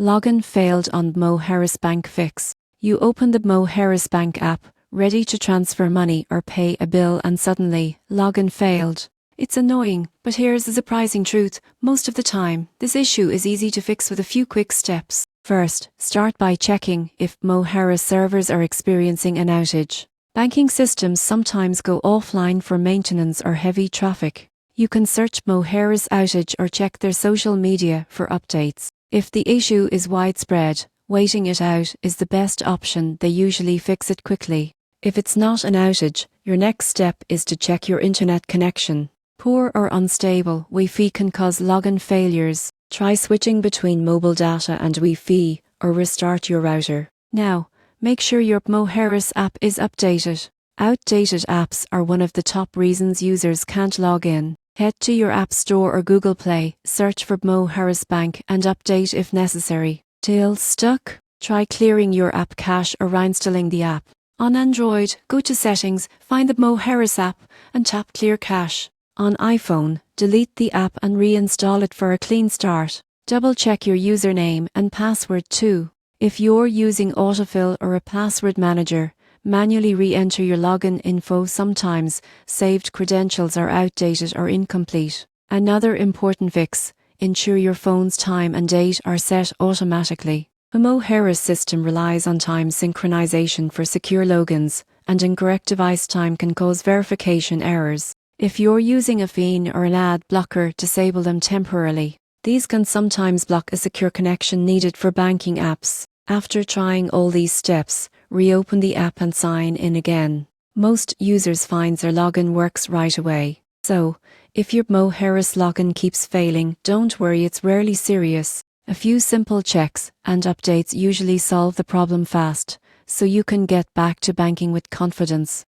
Login failed on BMO Harris Bank Fix. You open the BMO Harris Bank app, ready to transfer money or pay a bill, and suddenly, login failed. It's annoying, but here's the surprising truth. Most of the time, this issue is easy to fix with a few quick steps. First, start by checking if BMO Harris servers are experiencing an outage. Banking systems sometimes go offline for maintenance or heavy traffic. You can search BMO Harris outage or check their social media for updates. If the issue is widespread, waiting it out is the best option. They usually fix it quickly. If it's not an outage, your next step is to check your internet connection. Poor or unstable Wi-Fi can cause login failures. Try switching between mobile data and Wi-Fi or restart your router. Now, make sure your BMO Harris app is updated. Outdated apps are one of the top reasons users can't log in. Head to your App Store or Google Play, search for BMO Harris Bank and update if necessary. Still stuck? Try clearing your app cache or reinstalling the app. On Android, go to Settings, find the BMO Harris app and tap Clear Cache. On iPhone, delete the app and reinstall it for a clean start. Double check your username and password too. If you're using autofill or a password manager, manually re-enter your login info. Sometimes saved credentials are outdated or incomplete. Another important fix: ensure your phone's time and date are set automatically. The BMO Harris system relies on time synchronization for secure logins, and incorrect device time can cause verification errors. If you're using a PIN or an ad blocker, disable them temporarily. These can sometimes block a secure connection needed for banking apps. After trying all these steps, reopen the app and sign in again. Most users find their login works right away. So, if your BMO Harris login keeps failing, don't worry, it's rarely serious. A few simple checks and updates usually solve the problem fast, so you can get back to banking with confidence.